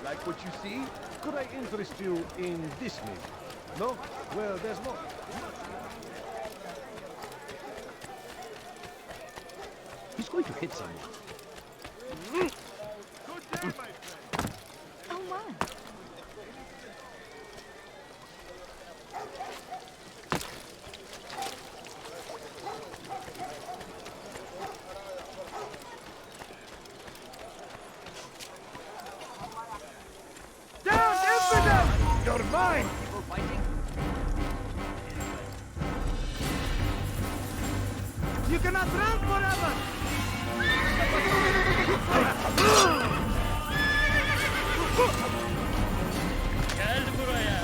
Like what you see? Could I interest you in this maybe? No? Well, there's more. He's going to hit someone. Good day, my friend. Oh, my. Down, infidel! You're mine! People fighting? You cannot run forever! Gel buraya.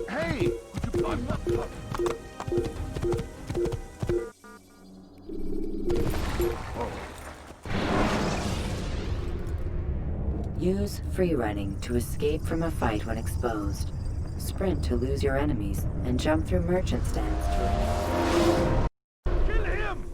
Hey! Could you button up? Use free running to escape from a fight when exposed. Sprint to lose your enemies, and jump through merchant stands to Kill him!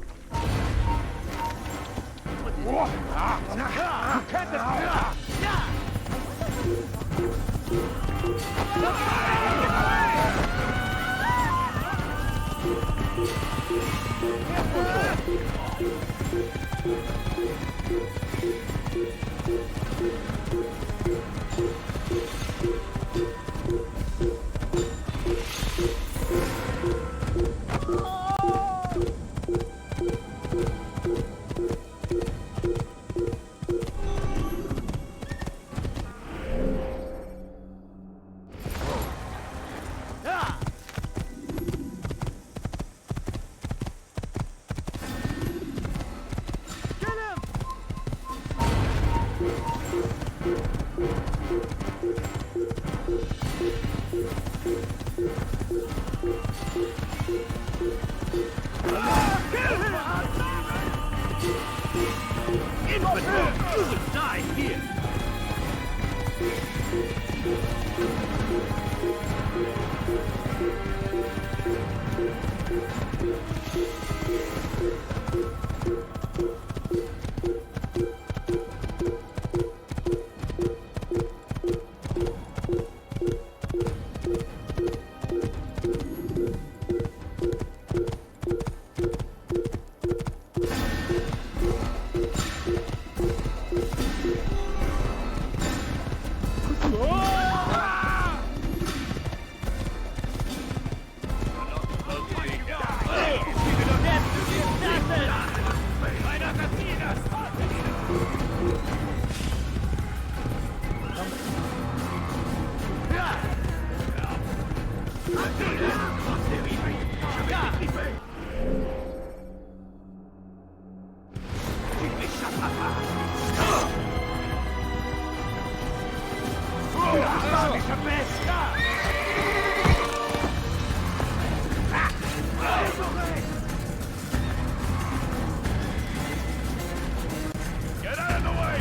You will die here! Get out of the way!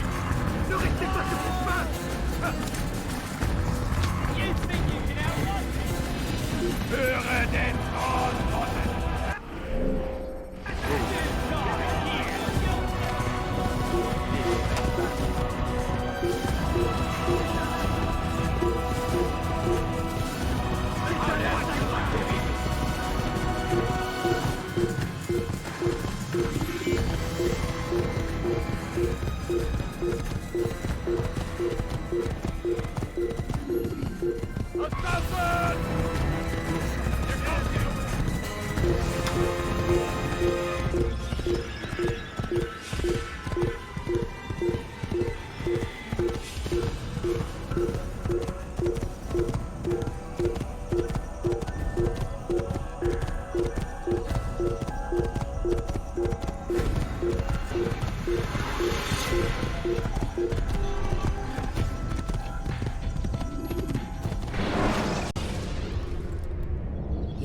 You think you can outrun me? Höre den Thronrotten!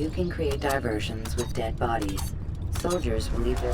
You can create diversions with dead bodies. Soldiers will leave their...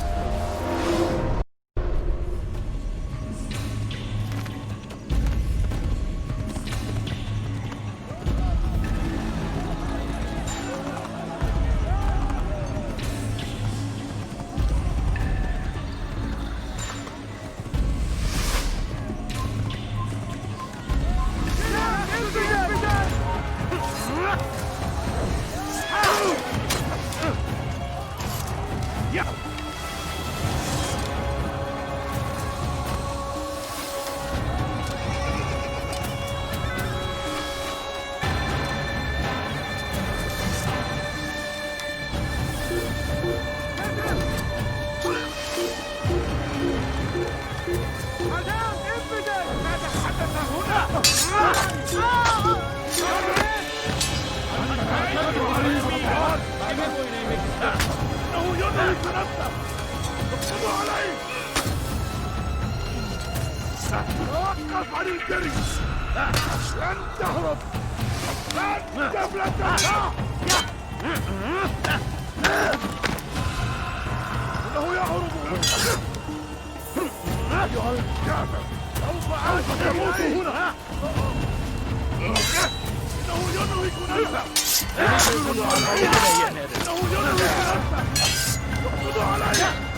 توقف عن الجري! لن تهرب! لن تفلت! إنه يهرب! أيها الكافر! سوف تموت هنا! إنه ينهك نفسه! يقصد علي! إنه ينهك نفسه! يقصد علي!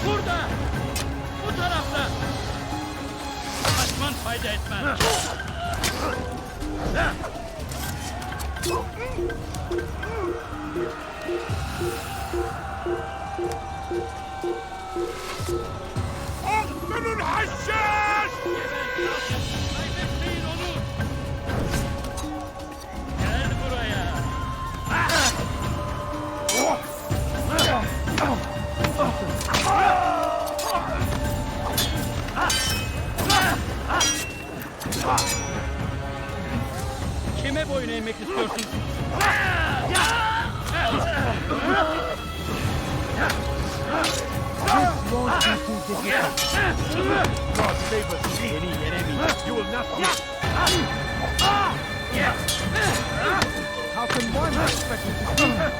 Burada! Bu tarafta! Kaçman fayda etmez. اقتلوا الحشاش! Kaybetmeyin onu! Gel buraya! Kime boyun eğmek istiyorsun? God save us. Seni yenemeyeceğim. You will not get. How can one expect me to do that?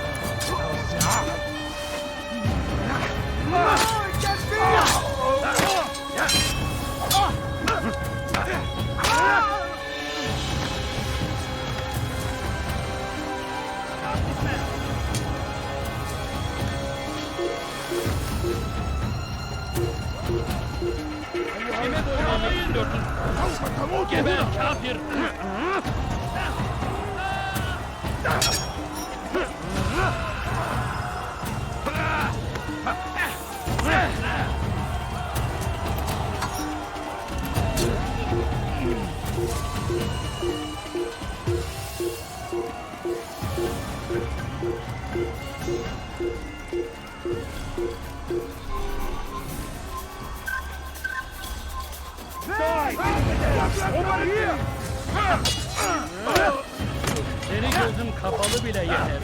Kime boyun eğmek istiyorsun? Geber kafir! Over here! Seni gözüm kapalı bile yenerim.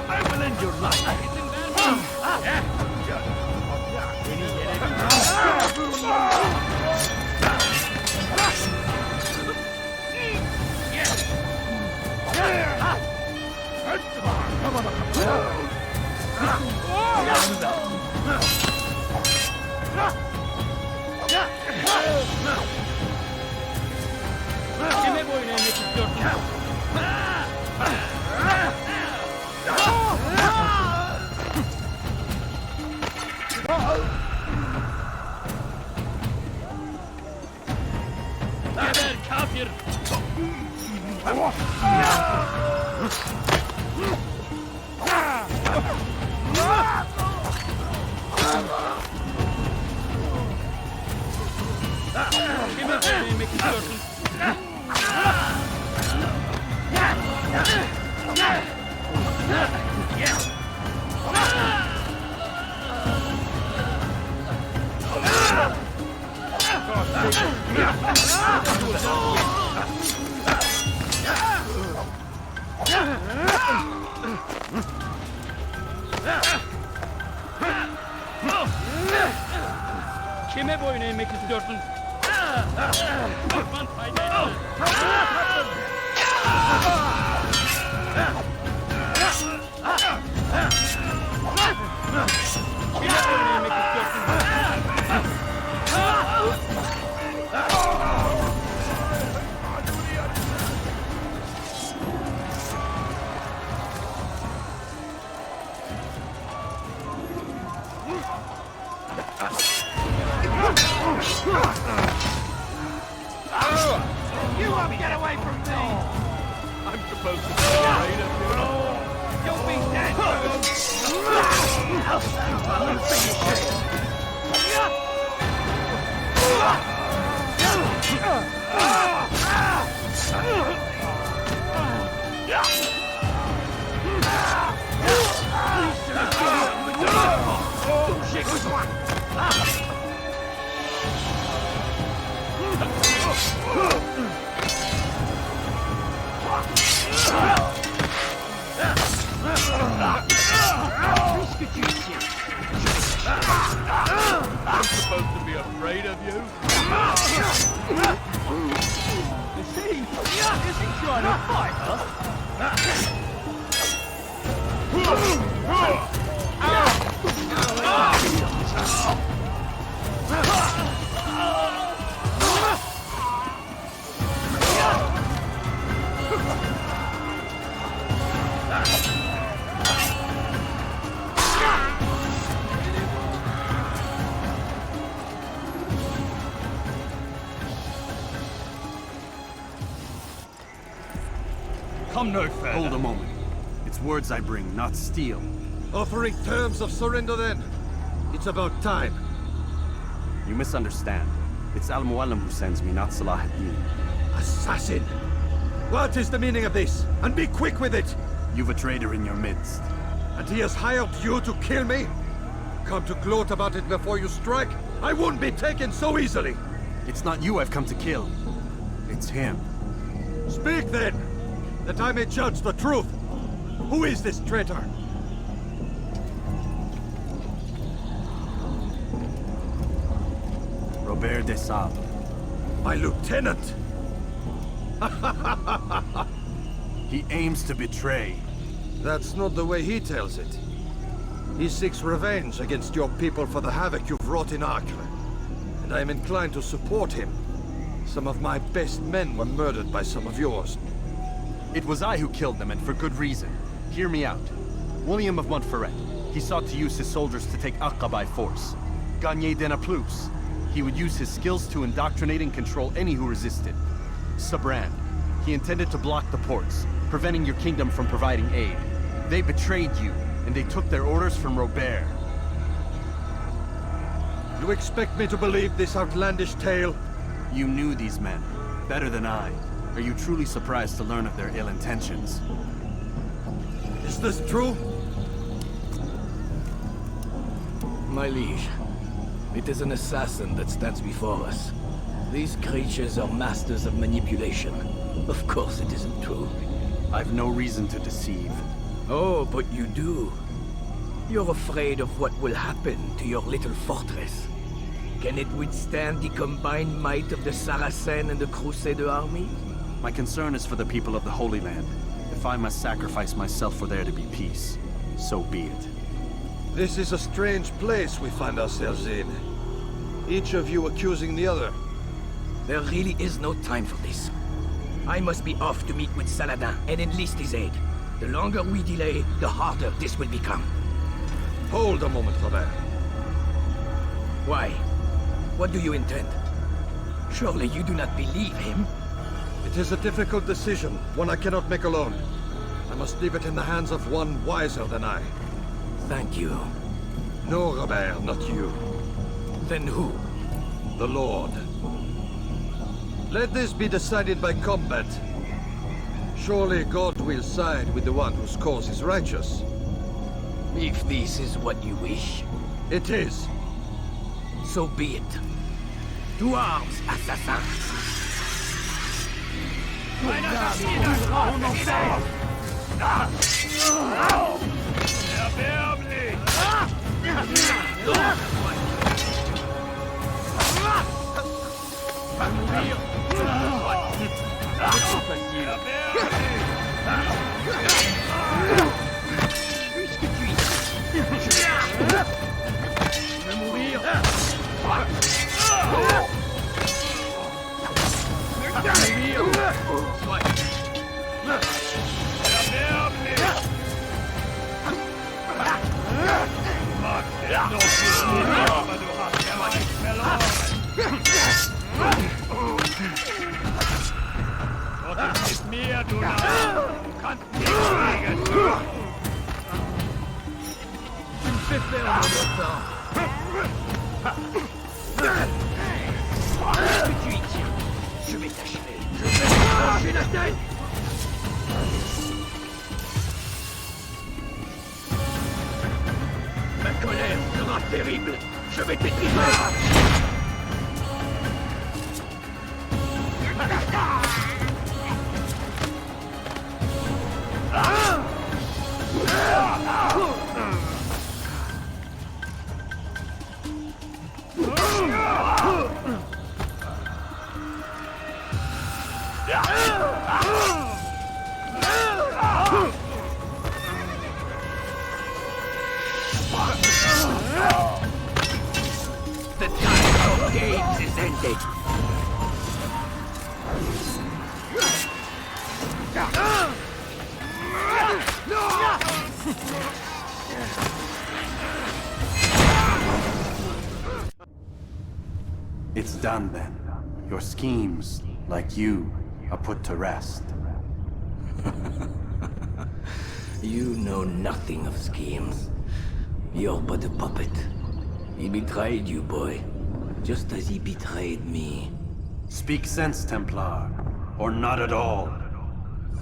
I will end your life! Seni yenemeyeceğim. Kime boyun eğmek istiyorsun? Geber kafir! Kime boyun eğmek istiyorsun? Kime boyun eğmek istiyorsun? Düşman fayda Kime boyun eğmek istiyorsun? You won't get away from me! I'm supposed to be afraid of you. You'll be dead! I'm supposed to be afraid of you. Is he trying to fight us? Come no further. Hold a moment. It's words I bring, not steel. Offering terms of surrender then. It's about time. You misunderstand. It's Al-Mualim who sends me, not Salah ad-Din. Assassin! What is the meaning of this? And be quick with it! You've a traitor in your midst. And he has hired you to kill me? Come to gloat about it before you strike? I won't be taken so easily! It's not you I've come to kill. It's him. Speak then, that I may judge the truth. Who is this traitor? Robert de Sable. My lieutenant! He aims to betray. That's not the way he tells it. He seeks revenge against your people for the havoc you've wrought in Acre. And I am inclined to support him. Some of my best men were murdered by some of yours. It was I who killed them, and for good reason. Hear me out. William of Montferrat. He sought to use his soldiers to take Acre by force. Gagné de Naplouse. He would use his skills to indoctrinate and control any who resisted. Sabrand. He intended to block the ports, preventing your kingdom from providing aid. They betrayed you, and they took their orders from Robert. You expect me to believe this outlandish tale? You knew these men, better than I. Are you truly surprised to learn of their ill intentions? Is this true? My liege, it is an assassin that stands before us. These creatures are masters of manipulation. Of course it isn't true. I've no reason to deceive. Oh, but you do. You're afraid of what will happen to your little fortress. Can it withstand the combined might of the Saracen and the Crusader army? My concern is for the people of the Holy Land. If I must sacrifice myself for there to be peace, so be it. This is a strange place we find ourselves in. Each of you accusing the other. There really is no time for this. I must be off to meet with Saladin and enlist his aid. The longer we delay, the harder this will become. Hold a moment, Robert. Why? What do you intend? Surely you do not believe him? It is a difficult decision, one I cannot make alone. I must leave it in the hands of one wiser than I. Thank you. No, Robert, not you. Then who? The Lord. Let this be decided by combat. Surely God will side with the one whose cause is righteous. If this is what you wish, It is. so be it. To arms, assassin! Was ist mit mir, du Narr? Du kannst nichts kriegen! Je vais t'achever. Je vais te trancher la tête. Ma colère sera terrible. Je vais t'étriper. The time of games is ended. It's done then. Your schemes, like you, are put to rest. You know nothing of schemes. You're but a puppet. He betrayed you, boy. Just as he betrayed me. Speak sense, Templar. Or not at all.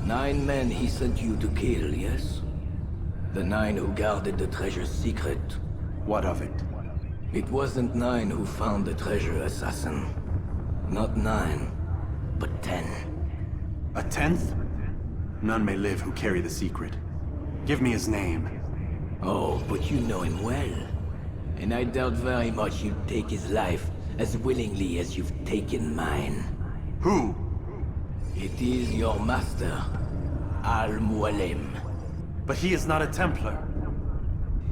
9 men he sent you to kill, yes? The 9 who guarded the treasure's secret. What of it? It wasn't 9 who found the treasure, assassin. Not 9, but 10. A 10th? None may live who carry the secret. Give me his name. Oh, but you know him well. And I doubt very much you'd take his life as willingly as you've taken mine. Who? It is your master, Al-Mualim. But he is not a Templar.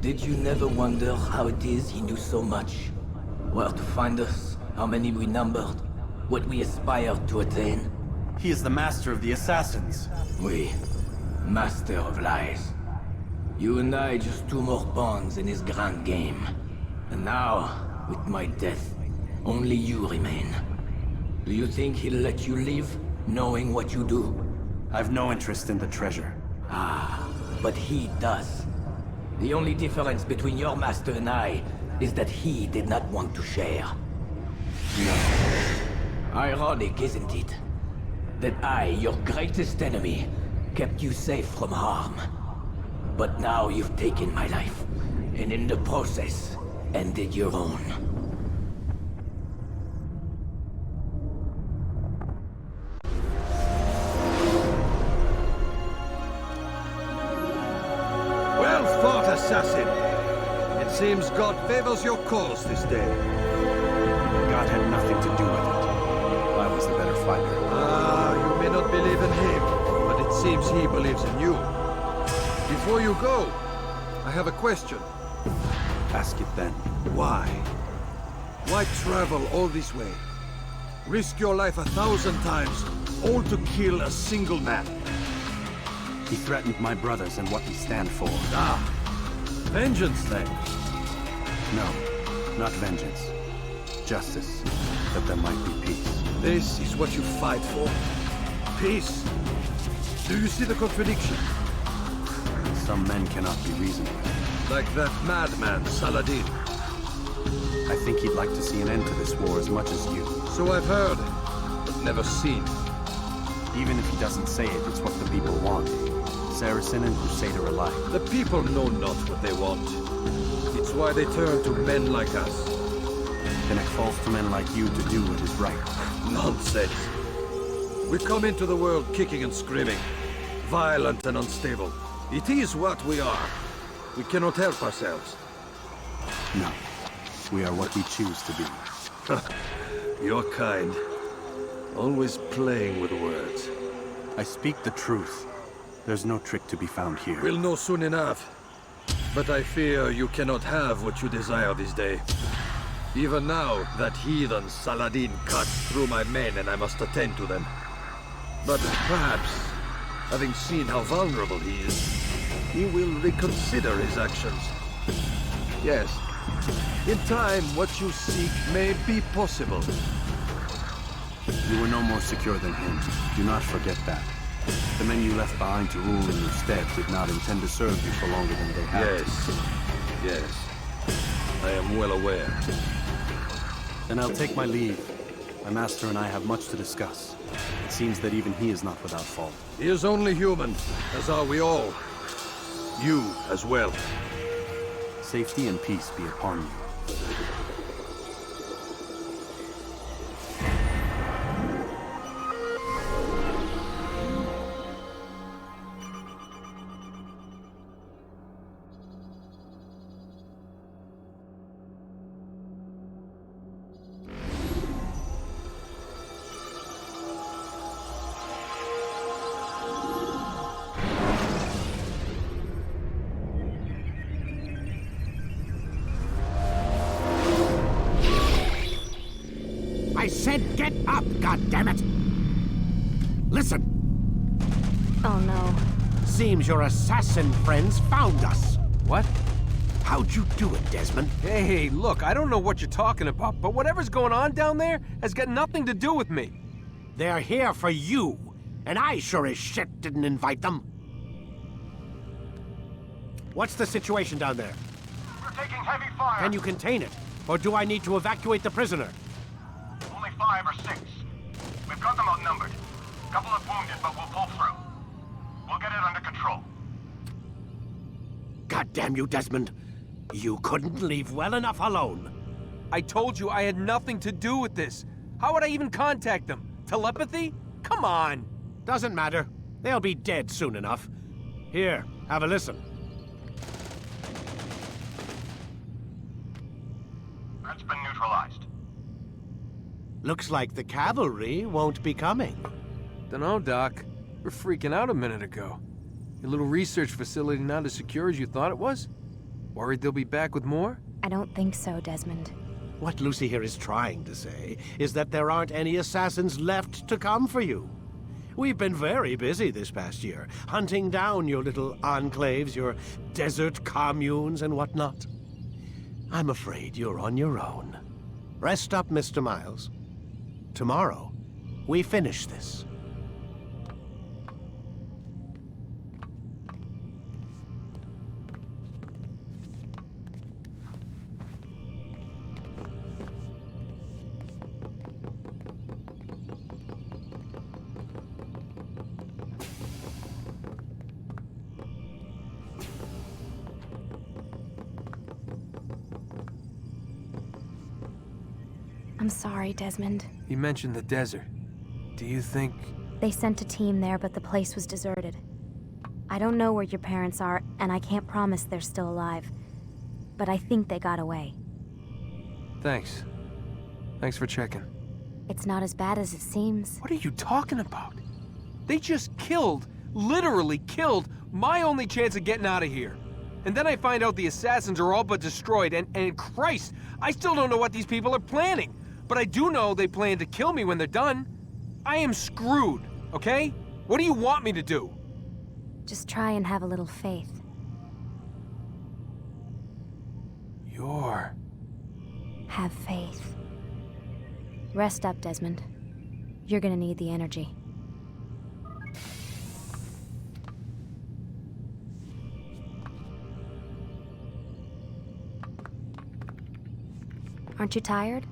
Did you never wonder how it is he knew so much? Where to find us, how many we numbered, what we aspired to attain? He is the master of the assassins. We, master of lies. You and I just 2 more pawns in his grand game. And now, with my death, only you remain. Do you think he'll let you live, knowing what you do? I've no interest in the treasure. Ah, but he does. The only difference between your master and I is that he did not want to share. No. Ironic, isn't it? That I, your greatest enemy, kept you safe from harm. But now you've taken my life, and in the process, ended your own. Well fought, assassin. It seems God favors your cause this day. God had nothing to do with it. I was the better fighter. Ah, you may not believe in him, but it seems he believes in you. Before you go, I have a question. Ask it then. Why? Why travel all this way? Risk your life 1,000 times, all to kill a single man. He threatened my brothers and what we stand for. Ah, vengeance then. No, not vengeance. Justice, that there might be peace. This is what you fight for? Peace? Do you see the contradiction? Some men cannot be reasoned with. Like that madman, Saladin. I think he'd like to see an end to this war as much as you. So I've heard, but never seen. Even if he doesn't say it, it's what the people want. Saracen and Crusader alike. The people know not what they want. It's why they turn to men like us. Then it falls to men like you to do what is right. Nonsense. We come into the world kicking and screaming, violent and unstable. It is what we are. We cannot help ourselves. No. We are what we choose to be. You're kind. Always playing with words. I speak the truth. There's no trick to be found here. We'll know soon enough. But I fear you cannot have what you desire this day. Even now, that heathen Saladin cuts through my men and I must attend to them. But perhaps, having seen how vulnerable he is, he will reconsider his actions. Yes, in time, what you seek may be possible. You were no more secure than him. Do not forget that. The men you left behind to rule in your stead did not intend to serve you for longer than they had. Yes. I am well aware. Then I'll take my leave. My master and I have much to discuss. It seems that even he is not without fault. He is only human, as are we all. You as well. Safety and peace be upon you. I said get up, goddammit! Listen! Oh no. Seems your assassin friends found us. What? How'd you do it, Desmond? Hey, look, I don't know what you're talking about, but whatever's going on down there has got nothing to do with me. They're here for you, and I sure as shit didn't invite them. What's the situation down there? We're taking heavy fire. Can you contain it? Or do I need to evacuate the prisoner? Only 5 or 6. We've got them outnumbered. Couple of wounded, but we'll pull through. We'll get it under control. God damn you, Desmond. You couldn't leave well enough alone. I told you I had nothing to do with this. How would I even contact them? Telepathy? Come on. Doesn't matter. They'll be dead soon enough. Here, have a listen. That's been neutralized. Looks like the cavalry won't be coming. Dunno, Doc. We're freaking out a minute ago. Your little research facility not as secure as you thought it was? Worried they'll be back with more? I don't think so, Desmond. What Lucy here is trying to say is that there aren't any assassins left to come for you. We've been very busy this past year, hunting down your little enclaves, your desert communes and whatnot. I'm afraid you're on your own. Rest up, Mr. Miles. Tomorrow, we finish this. I'm sorry, Desmond. You mentioned the desert. Do you think... They sent a team there, but the place was deserted. I don't know where your parents are, and I can't promise they're still alive. But I think they got away. Thanks. Thanks for checking. It's not as bad as it seems. What are you talking about? They just killed, literally killed, my only chance of getting out of here. And then I find out the assassins are all but destroyed, and Christ, I still don't know what these people are planning. But I do know they plan to kill me when they're done. I am screwed, okay? What do you want me to do? Just try and have a little faith. Have faith. Rest up, Desmond. You're gonna need the energy. Aren't you tired?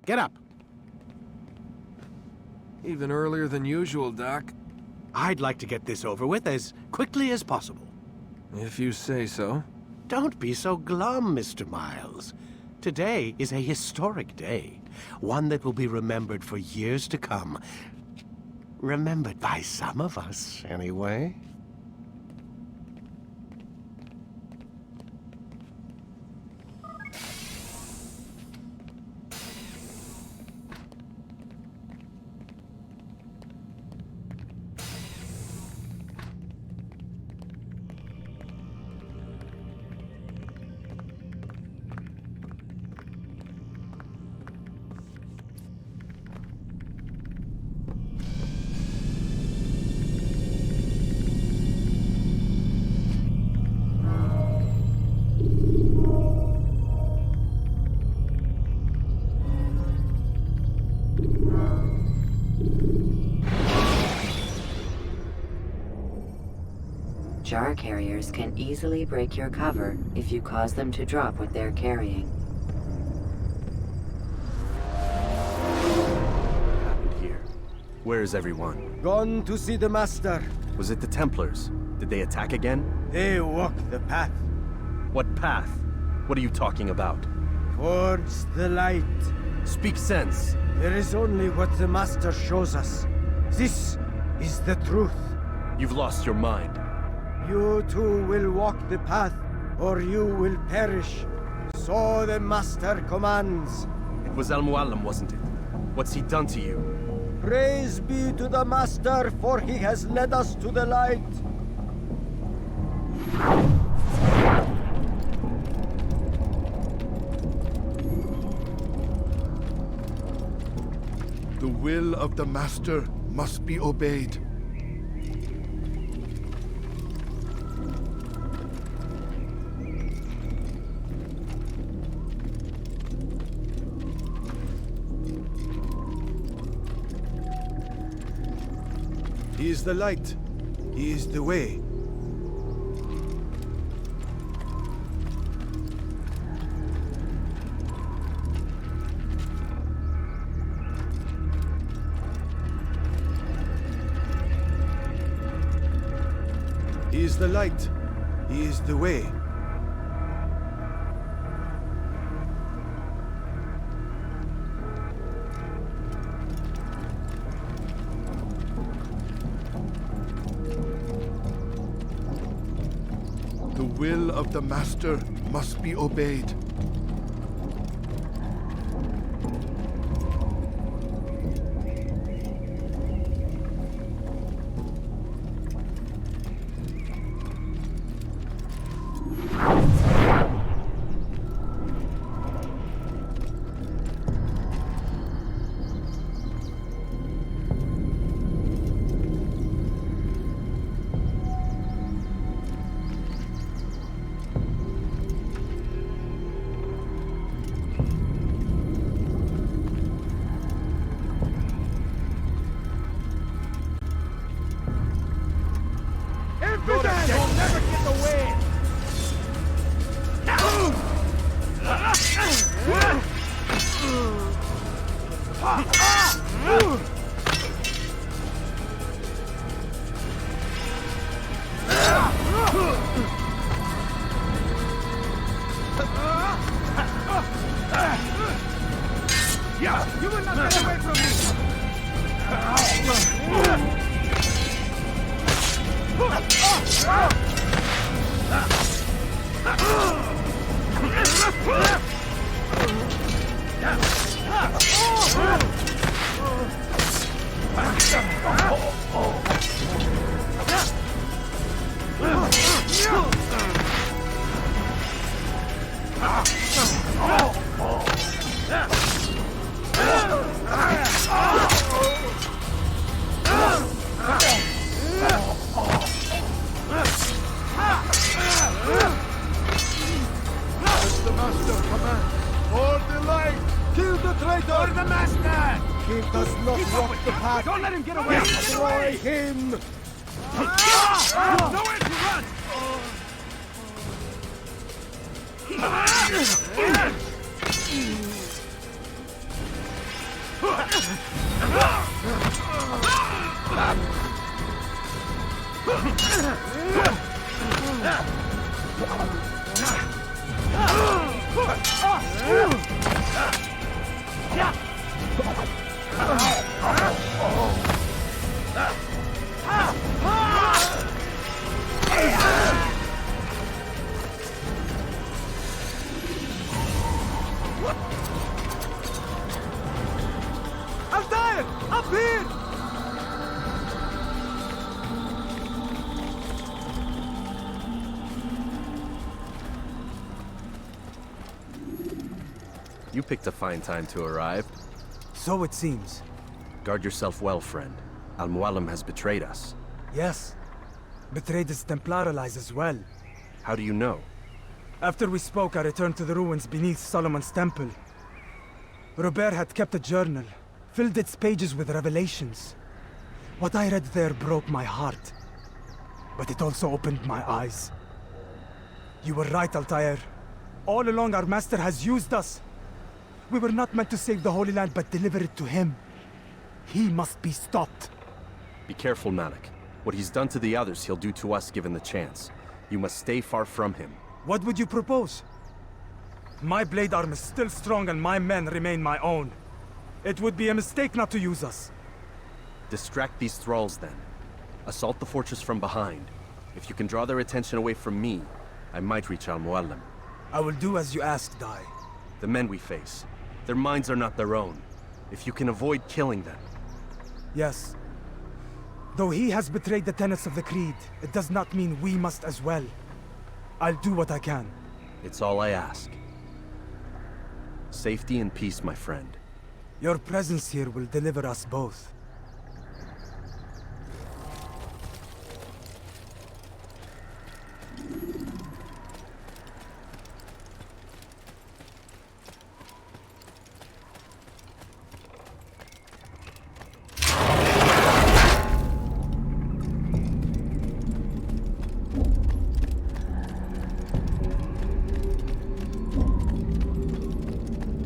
Get up. Even earlier than usual, Doc. I'd like to get this over with as quickly as possible. If you say so. Don't be so glum, Mr. Miles. Today is a historic day. One that will be remembered for years to come. Remembered by some of us, anyway. Jar carriers can easily break your cover if you cause them to drop what they're carrying. What happened here? Where is everyone? Gone to see the Master. Was it the Templars? Did they attack again? They walk the path What path? What are you talking about? towards the light. Speak sense. There is only what the Master shows us. This is the truth. You've lost your mind. You too will walk the path, or you will perish. So the Master commands. It was Al-Mualim, wasn't it? What's he done to you? Praise be to the Master, for he has led us to the light. The will of the Master must be obeyed. He is the light. He is the way. He is the light. He is the way. The will of the Master must be obeyed. You will not get away from me! He does not walk the path. Don't let him get away! Destroy him! Nowhere to run! Altair! Up here! You picked a fine time to arrive. So it seems. Guard yourself well, friend. Al-Mualim has betrayed us. Yes. Betrayed his Templar allies as well. How do you know? After we spoke, I returned to the ruins beneath Solomon's temple. Robert had kept a journal, filled its pages with revelations. What I read there broke my heart. But it also opened my eyes. You were right, Altair. All along our master has used us. We were not meant to save the Holy Land, but deliver it to him. He must be stopped. Be careful, Malik. What he's done to the others, he'll do to us given the chance. You must stay far from him. What would you propose? My blade arm is still strong and my men remain my own. It would be a mistake not to use us. Distract these thralls then. Assault the fortress from behind. If you can draw their attention away from me, I might reach Al-Mualim. I will do as you ask, Dai. The men we face, their minds are not their own. If you can avoid killing them. Yes. Though he has betrayed the tenets of the Creed, it does not mean we must as well. I'll do what I can. It's all I ask. Safety and peace, my friend. Your presence here will deliver us both.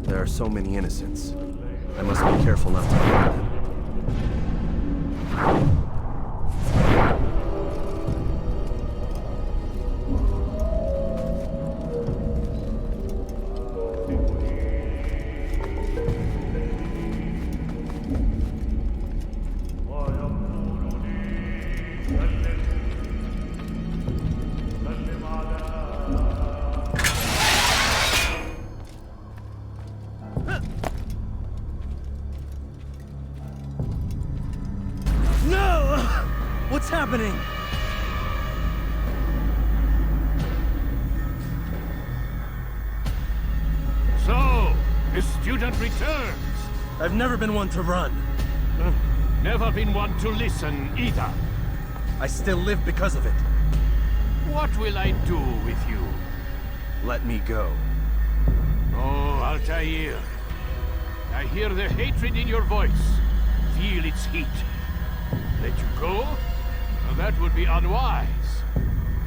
There are so many innocents. I must be careful not to harm them. happening? So, the student returns. I've never been one to run. Never been one to listen either. I still live because of it. What will I do with you? Let me go. Oh, Altair. I hear the hatred in your voice. Feel its heat. Let you go? Well, that would be unwise.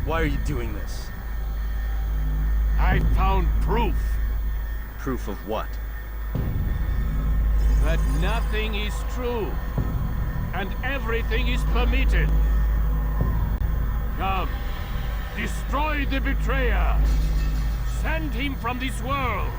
Why are you doing this? I found proof. Proof of what? That nothing is true. And everything is permitted. Come. Destroy the betrayer. Send him from this world.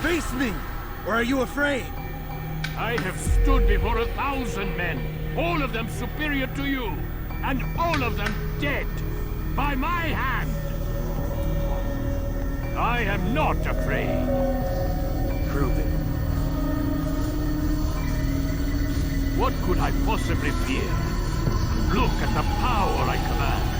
Face me! Or are you afraid? I have stood before 1,000 men, all of them superior to you, and all of them dead, by my hand. I am not afraid. Prove it. What could I possibly fear? Look at the power I command.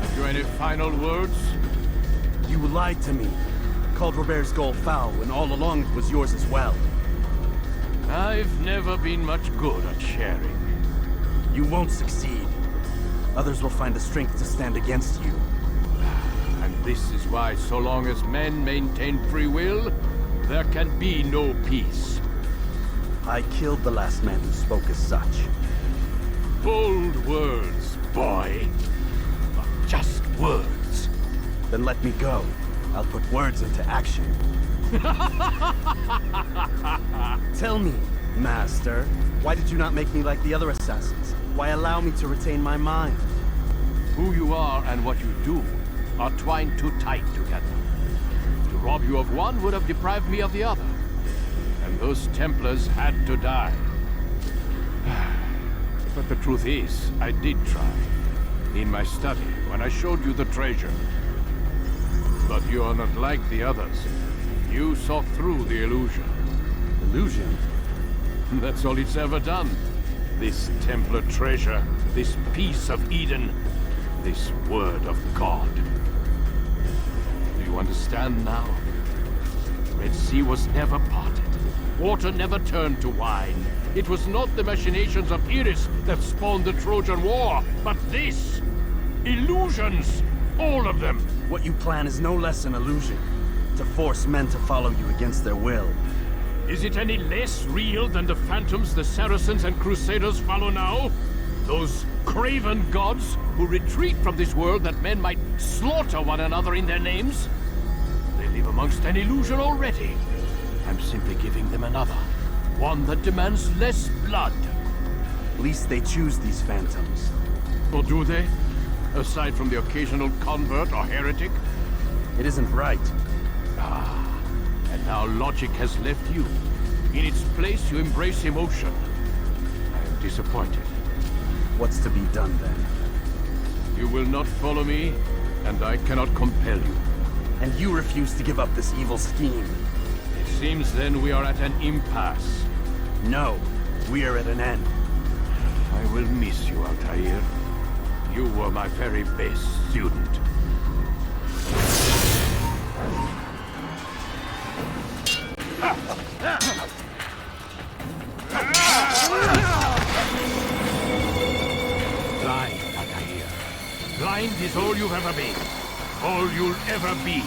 Have you any final words? You lied to me. Called Robert's goal foul when all along it was yours as well. I've never been much good at sharing. You won't succeed. Others will find the strength to stand against you. And this is why, so long as men maintain free will, there can be no peace. I killed the last man who spoke as such. Bold words, boy. But just words. Then let me go. I'll put words into action. Tell me, Master, why did you not make me like the other assassins? Why allow me to retain my mind? Who you are and what you do are twined too tight together. To rob you of one would have deprived me of the other. And those Templars had to die. But the truth is, I did try. In my study, when I showed you the treasure. But you are not like the others. You saw through the illusion. Illusion? That's all it's ever done. This Templar treasure, this piece of Eden, this word of God. Do you understand now? The Red Sea was never parted. Water never turned to wine. It was not the machinations of Iris that spawned the Trojan War, but this! Illusions! All of them! What you plan is no less an illusion. To force men to follow you against their will. Is it any less real than the phantoms the Saracens and Crusaders follow now? Those craven gods who retreat from this world that men might slaughter one another in their names? They live amongst an illusion already. I'm simply giving them another. One that demands less blood. At least they choose these phantoms. Or do they? Aside from the occasional convert or heretic? It isn't right. Ah, and now logic has left you. In its place, you embrace emotion. I am disappointed. What's to be done then? You will not follow me, and I cannot compel you. And you refuse to give up this evil scheme. It seems then we are at an impasse. No, we are at an end. I will miss you, Altair. You were my very best student. Blind, Altair. Blind is all you've ever been. All you'll ever be.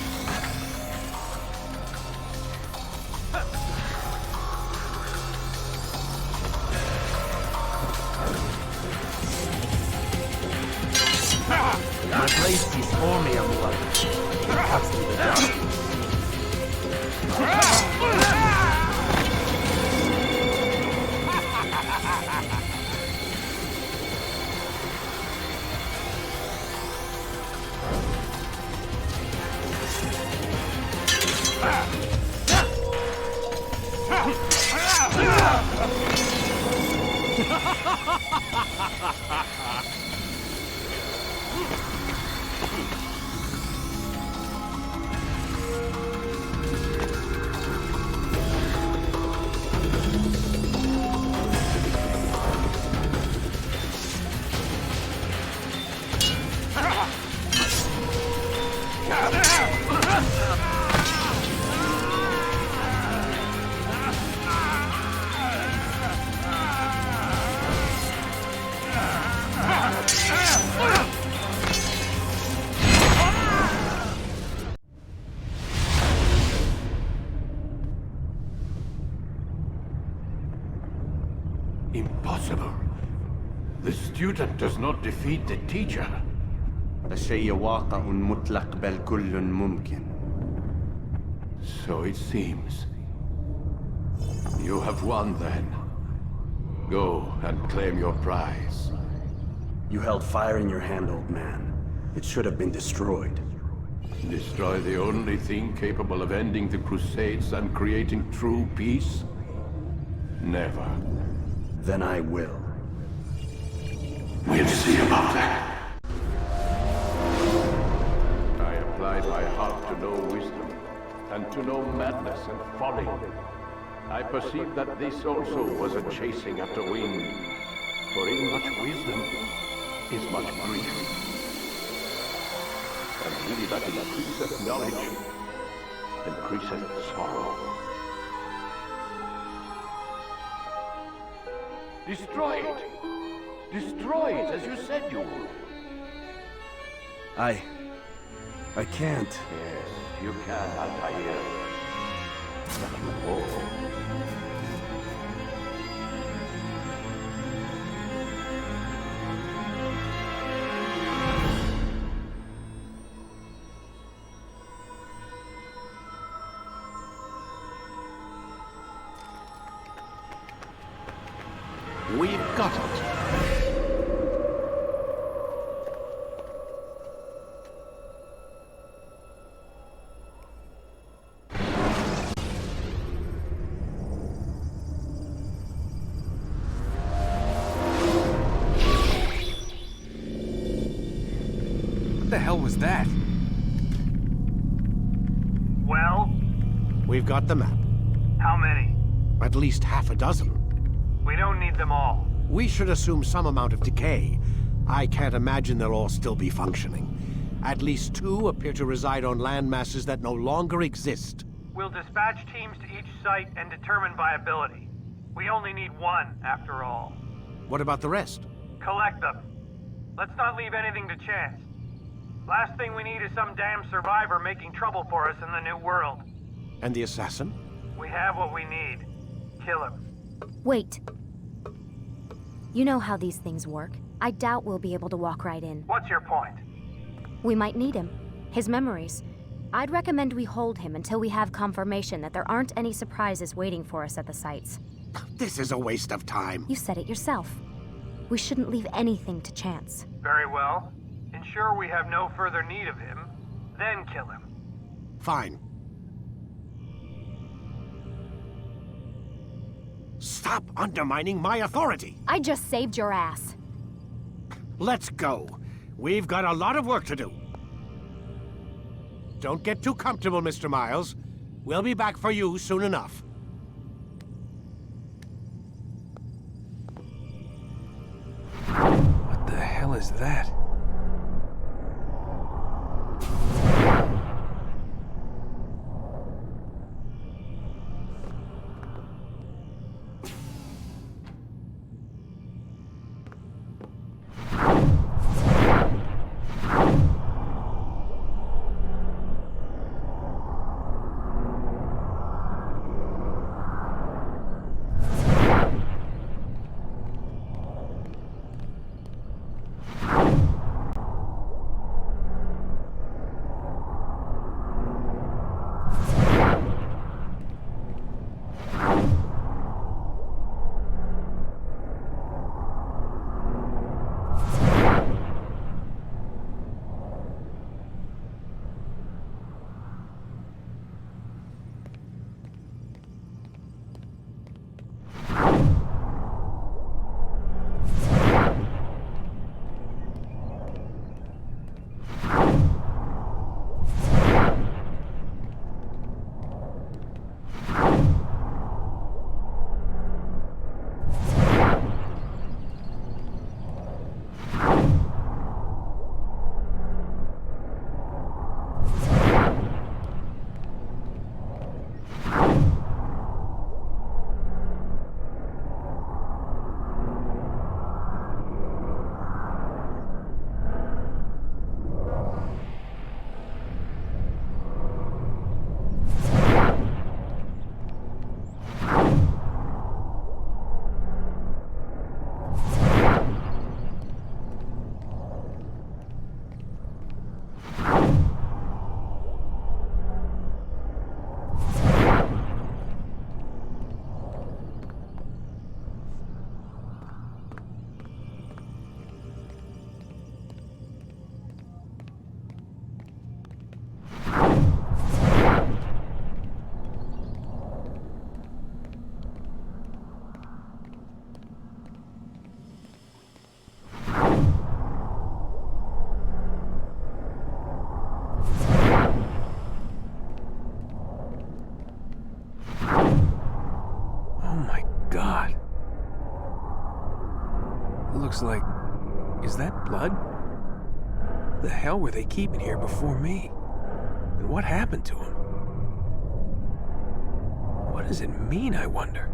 Replace these for me, Amulet. Cuts through the dark. Impossible. The student does not defeat the teacher. الشيء واقع مطلق بل كل ممكن. So it seems. You have won then. Go and claim your prize. You held fire in your hand, old man. It should have been destroyed. Destroy the only thing capable of ending the Crusades and creating true peace? Never. Then I will. We'll see about that. I applied my heart to know wisdom, and to know madness and folly. I perceived that this also was a chasing after wind, for in much wisdom is much grief. And he that increaseth knowledge increaseth sorrow. Destroy it! Destroy it, as you said you would. I can't. Yes, you can, Altair. But you won't. We've got it. What the hell was that? Well? We've got the map. How many? At least half a dozen. We don't need them all. We should assume some amount of decay. I can't imagine they'll all still be functioning. At least 2 appear to reside on land masses that no longer exist. We'll dispatch teams to each site and determine viability. We only need one, after all. What about the rest? Collect them. Let's not leave anything to chance. Last thing we need is some damn survivor making trouble for us in the new world. And the assassin? We have what we need. Kill him. Wait. You know how these things work. I doubt we'll be able to walk right in. What's your point? We might need him. His memories. I'd recommend we hold him until we have confirmation that there aren't any surprises waiting for us at the sites. This is a waste of time. You said it yourself. We shouldn't leave anything to chance. Very well. Ensure we have no further need of him, then kill him. Fine. Stop undermining my authority! I just saved your ass. Let's go. We've got a lot of work to do. Don't get too comfortable, Mr. Miles. We'll be back for you soon enough. What the hell is that? Looks like... is that blood? The hell were they keeping here before me? And what happened to him? What does it mean, I wonder?